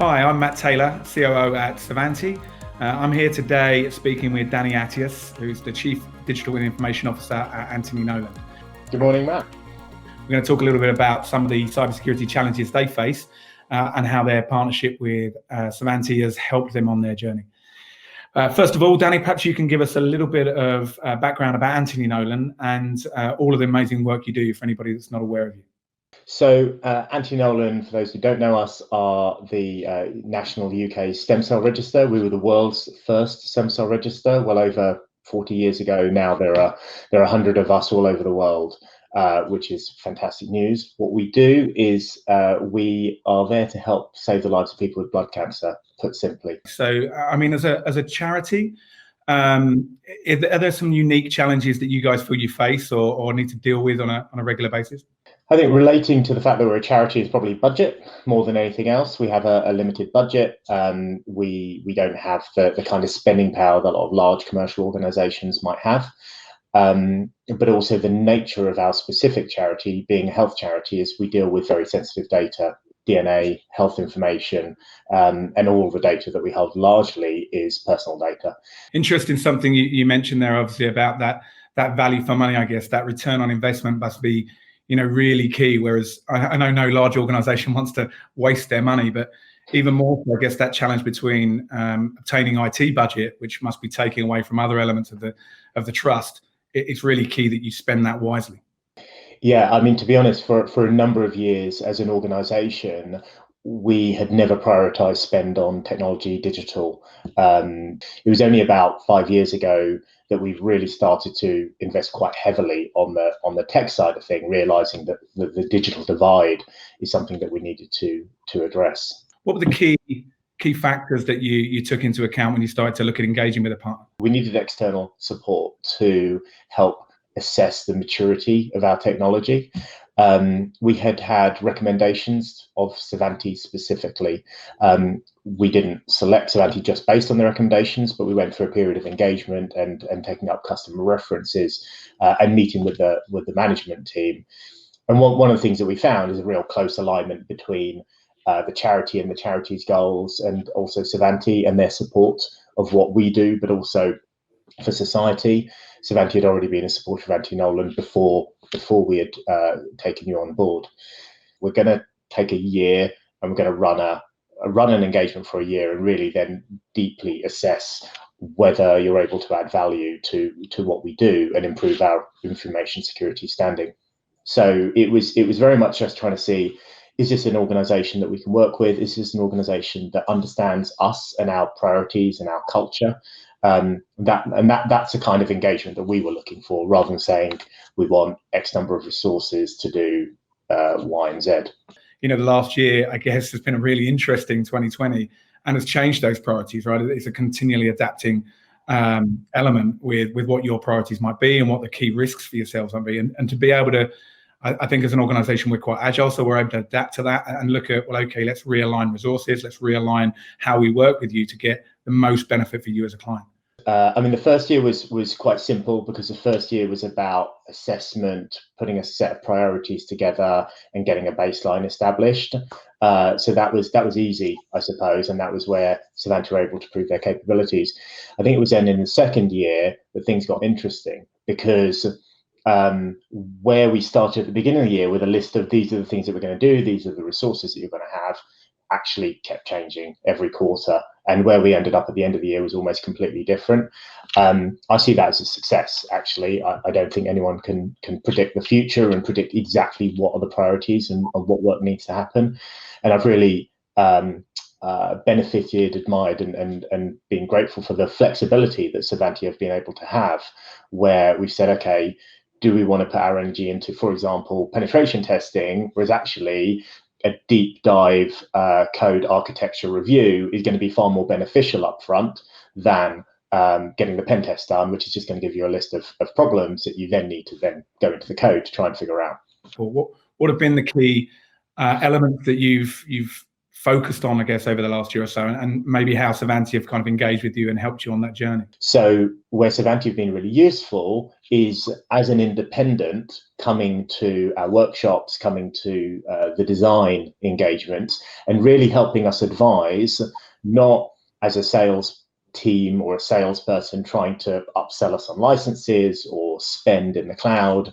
Hi, I'm Matt Taylor, COO at Savanti. I'm here today speaking with Danny Attias, who's the Chief Digital and Information Officer at Anthony Nolan. Good morning, Matt. We're going to talk a little bit about some of the cybersecurity challenges they face and how their partnership with Savanti has helped them on their journey. First of all, Danny, perhaps you can give us a little bit of background about Anthony Nolan and all of the amazing work you do for anybody that's not aware of you. So Anthony Nolan, for those who don't know us, are the National UK Stem Cell Register. We were the world's first stem cell register well over 40 years ago. Now there are 100 of us all over the world, which is fantastic news. What we do is we are there to help save the lives of people with blood cancer, put simply. So, I mean, as a charity, are there some unique challenges that you guys feel you face or need to deal with on a regular basis? I think relating to the fact that we're a charity is probably budget more than anything else. We have a limited budget. We don't have the kind of spending power that a lot of large commercial organisations might have. But also the nature of our specific charity, being a health charity, is we deal with very sensitive data, DNA, health information, and all of the data that we hold largely is personal data. Interesting, something you mentioned there, obviously, about that value for money. I guess that return on investment must be really key, whereas I know no large organization wants to waste their money, but even more, I guess, that challenge between obtaining IT budget, which must be taken away from other elements of the trust. It's really key that you spend that wisely. Yeah, I mean, to be honest, for a number of years as an organization, we had never prioritized spend on technology, digital. It was only about 5 years ago that we've really started to invest quite heavily on the tech side of thing, realizing that the digital divide is something that we needed to address. What were the key factors that you took into account when you started to look at engaging with a partner? We needed external support to help assess the maturity of our technology. We had recommendations of Savanti specifically. We didn't select Savanti just based on the recommendations, but we went through a period of engagement and taking up customer references and meeting with the management team. And one of the things that we found is a real close alignment between the charity and the charity's goals, and also Savanti and their support of what we do, but also for society. Savanti had already been a supporter of Anthony Nolan before we had taken you on board. We're going to take a year and we're going to run an engagement for a year and really then deeply assess whether you're able to add value to what we do and improve our information security standing. So it was very much just trying to see, is this an organization that we can work with? Is this an organization that understands us and our priorities and our culture? That's the kind of engagement that we were looking for, rather than saying we want X number of resources to do Y and Z. The last year, I guess, has been a really interesting 2020 and has changed those priorities, right? It's a continually adapting element with what your priorities might be and what the key risks for yourselves might be. And to be able to, I think as an organization, we're quite agile, so we're able to adapt to that and look at, well, okay, let's realign resources, let's realign how we work with you to get the most benefit for you as a client. I mean, the first year was quite simple because the first year was about assessment, putting a set of priorities together and getting a baseline established. So that was easy, I suppose, and that was where Savanti were able to prove their capabilities. I think it was then in the second year that things got interesting, because where we started at the beginning of the year with a list of these are the things that we're going to do, these are the resources that you're going to have, actually kept changing every quarter, and where we ended up at the end of the year was almost completely different. I see that as a success, actually. I don't think anyone can predict the future and predict exactly what are the priorities and what work needs to happen. And I've really benefited, admired, and been grateful for the flexibility that Savanti have been able to have, where we've said, okay, do we want to put our energy into, for example, penetration testing, whereas actually a deep dive code architecture review is going to be far more beneficial up front than getting the pen test done, which is just going to give you a list of problems that you then need to then go into the code to try and figure out. What have been the key elements that you've focused on, I guess, over the last year or so, and maybe how Savante have kind of engaged with you and helped you on that journey? So where Savante have been really useful is as an independent coming to our workshops, coming to the design engagements, and really helping us advise, not as a sales team or a salesperson trying to upsell us on licenses or spend in the cloud,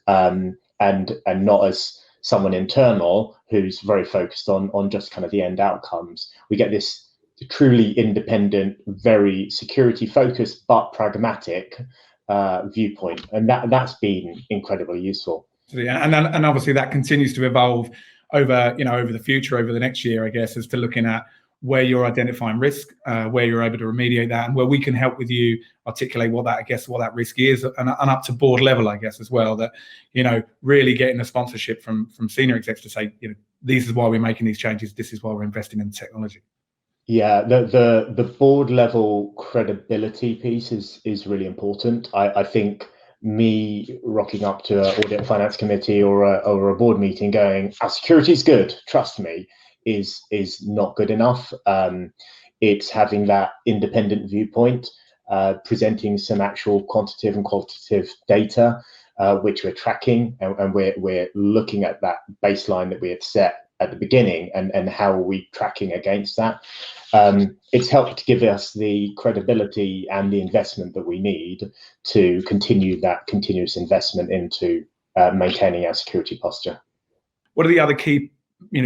and not as someone internal who's very focused on just kind of the end outcomes. We get this truly independent, very security focused but pragmatic viewpoint, and that's been incredibly useful. And obviously that continues to evolve over the future, over the next year, I guess, as to looking at where you're identifying risk, where you're able to remediate that, and where we can help with you articulate what that risk is, and up to board level, I guess, as well. That really getting the sponsorship from senior execs to say, this is why we're making these changes, this is why we're investing in the technology. Yeah, the board level credibility piece is really important. I think me rocking up to an audit and finance committee or a board meeting going, our security is good, trust me, is not good enough. It's having that independent viewpoint, presenting some actual quantitative and qualitative data, which we're tracking, and we're looking at that baseline that we had set at the beginning, and how are we tracking against that. It's helped give us the credibility and the investment that we need to continue that continuous investment into maintaining our security posture. What are the other key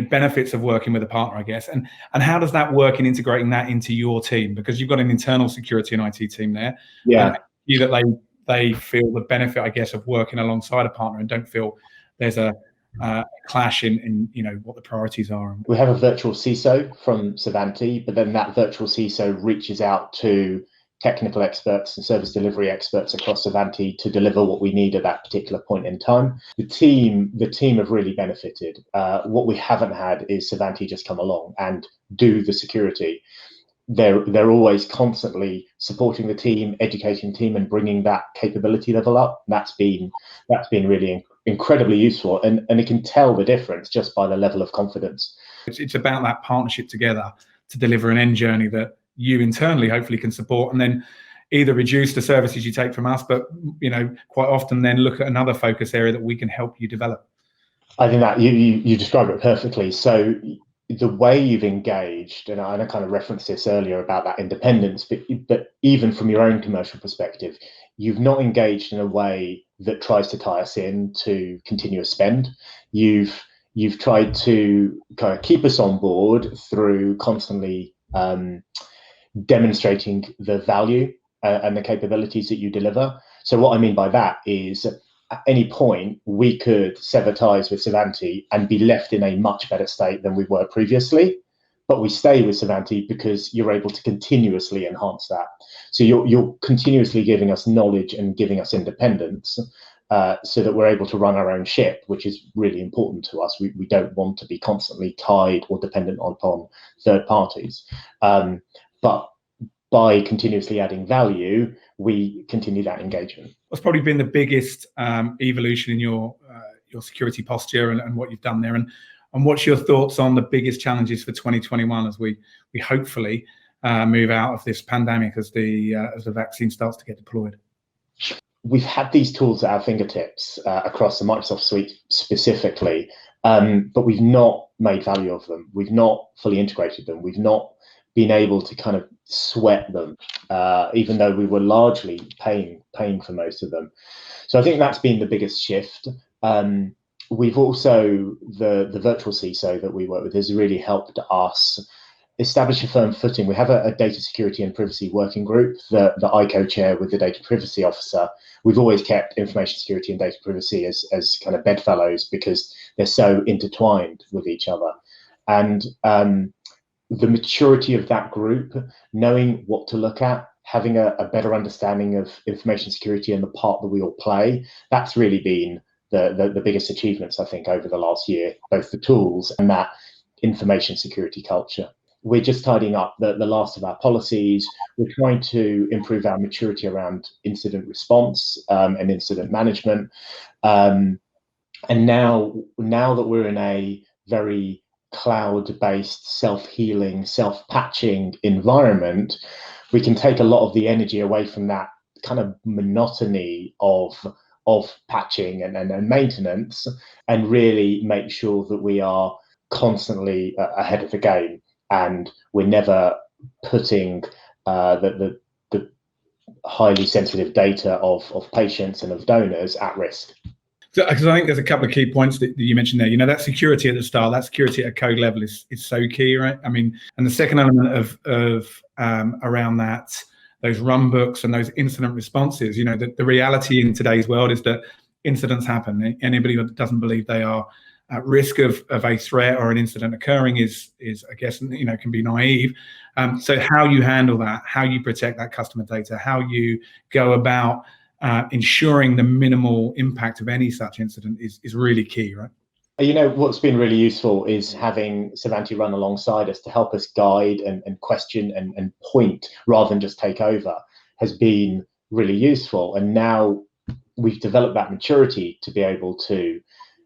benefits of working with a partner, I guess, and how does that work in integrating that into your team? Because you've got an internal security and IT team there. Yeah. That they feel the benefit, I guess, of working alongside a partner and don't feel there's a clash in what the priorities are. We have a virtual CISO from Savante, but then that virtual CISO reaches out to technical experts and service delivery experts across Savante to deliver what we need at that particular point in time. The team have really benefited. What we haven't had is Savante just come along and do the security. They're always constantly supporting the team, educating the team, and bringing that capability level up. That's been really incredibly useful, and it can tell the difference just by the level of confidence. It's about that partnership together to deliver an end journey that you internally hopefully can support, and then either reduce the services you take from us, but quite often then look at another focus area that we can help you develop. I think that you described it perfectly. So the way you've engaged, and I kind of referenced this earlier about that independence, but even from your own commercial perspective, you've not engaged in a way that tries to tie us in to continuous spend. You've tried to kind of keep us on board through constantly demonstrating the value and the capabilities that you deliver. So what I mean by that is, at any point, we could sever ties with Savante and be left in a much better state than we were previously. But we stay with Savante because you're able to continuously enhance that. So you're continuously giving us knowledge and giving us independence, so that we're able to run our own ship, which is really important to us. We don't want to be constantly tied or dependent upon third parties. But by continuously adding value, we continue that engagement. What's probably been the biggest evolution in your security posture and what you've done there, and what's your thoughts on the biggest challenges for 2021 as we hopefully move out of this pandemic as the vaccine starts to get deployed? We've had these tools at our fingertips across the Microsoft suite specifically, but we've not made value of them. We've not fully integrated them. We've not been able to kind of sweat them, even though we were largely paying for most of them. So I think that's been the biggest shift. We've also, the virtual CISO that we work with has really helped us establish a firm footing. We have a data security and privacy working group that I co-chair with the data privacy officer. We've always kept information security and data privacy as kind of bedfellows because they're so intertwined with each other. And the maturity of that group, knowing what to look at, having a better understanding of information security and the part that we all play, that's really been the biggest achievements, I think, over the last year, both the tools and that information security culture. We're just tidying up the last of our policies. We're trying to improve our maturity around incident response and incident management. And now that we're in a very cloud-based, self-healing, self-patching environment, we can take a lot of the energy away from that kind of monotony of patching and maintenance, and really make sure that we are constantly ahead of the game, and we're never putting the highly sensitive data of patients and of donors at risk. Because I think there's a couple of key points that you mentioned there. You know, that security at the start, that security at a code level is so key, right? I mean, and the second element of around that, those run books and those incident responses, you know, the reality in today's world is that incidents happen. Anybody that doesn't believe they are at risk of a threat or an incident occurring is I guess, you know, can be naive. So how you handle that, how you protect that customer data, how you go about ensuring the minimal impact of any such incident is really key, right? You know, what's been really useful is having Savanti run alongside us to help us guide and question and point rather than just take over has been really useful. And now we've developed that maturity to be able to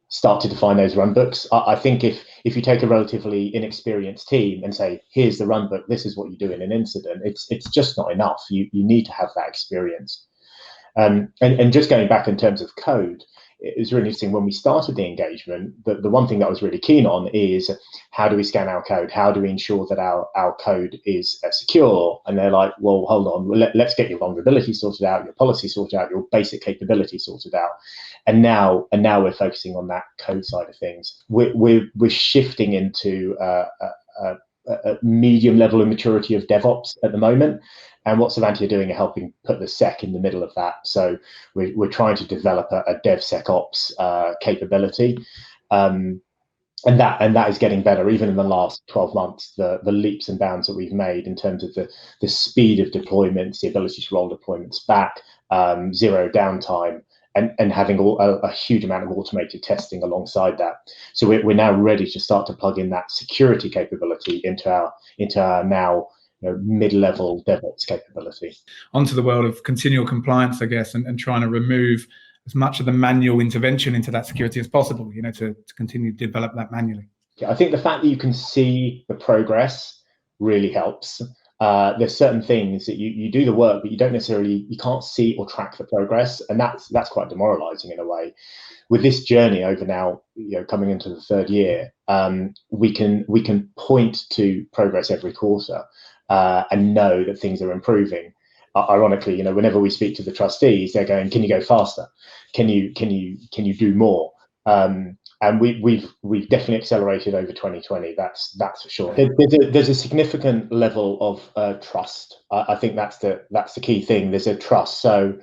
start to define those run books. I think if you take a relatively inexperienced team and say, here's the run book, this is what you do in an incident, it's just not enough. You need to have that experience. And just going back in terms of code, it was really interesting when we started the engagement. The one thing that I was really keen on is, how do we scan our code? How do we ensure that our code is secure? And they're like, well, hold on, let's get your vulnerability sorted out, your policy sorted out, your basic capability sorted out. And now we're focusing on that code side of things. We're shifting into a medium level of maturity of DevOps at the moment. And what Savanti are doing are helping put the sec in the middle of that. So we're trying to develop a DevSecOps capability. And that is getting better. Even in the last 12 months, the leaps and bounds that we've made in terms of the speed of deployments, the ability to roll deployments back, zero downtime, and having a huge amount of automated testing alongside that. So we're now ready to start to plug in that security capability into our now mid-level DevOps capability. Onto the world of continual compliance, I guess, and trying to remove as much of the manual intervention into that security as possible, you know, to continue to develop that manually. Yeah, I think the fact that you can see the progress really helps. There's certain things that you do the work, but you can't see or track the progress, and that's quite demoralizing in a way. With this journey over now, coming into the third year, we can point to progress every quarter and know that things are improving. Ironically, whenever we speak to the trustees, they're going, "Can you go faster? Can you do more?" And we've definitely accelerated over 2020. That's for sure. There's a significant level of trust. I think that's the key thing. There's a trust. So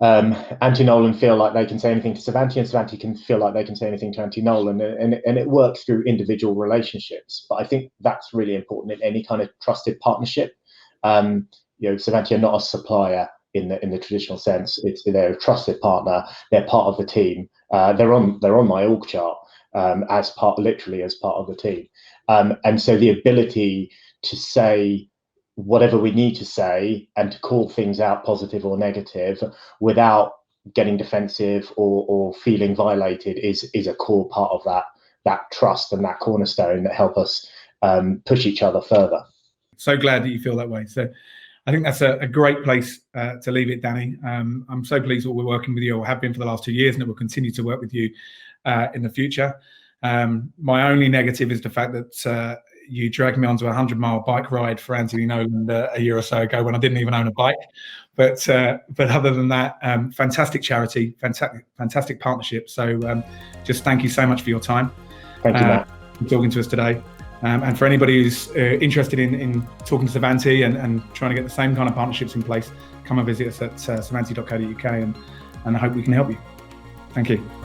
Antti Nolan feel like they can say anything to Savanti, and Savanti can feel like they can say anything to Antti Nolan, and it works through individual relationships. But I think that's really important in any kind of trusted partnership. Savanti are not a supplier in the traditional sense. They're a trusted partner. They're part of the team. They're on my org chart literally as part of the team. And so the ability to say whatever we need to say and to call things out, positive or negative, without getting defensive or feeling violated is a core part of that trust and that cornerstone that help us push each other further. So glad that you feel that way. So I think that's a great place to leave it, Danny. I'm so pleased that we're working with you, or have been for the last 2 years, and that we'll continue to work with you in the future. My only negative is the fact that you dragged me onto a 100-mile bike ride for Anthony Nolan a year or so ago when I didn't even own a bike. But other than that, fantastic charity, fantastic partnership. So just thank you so much for your time. Thank you, Matt. For talking to us today. And for anybody who's interested in talking to Savanti and trying to get the same kind of partnerships in place, come and visit us at savanti.co.uk, and I hope we can help you. Thank you.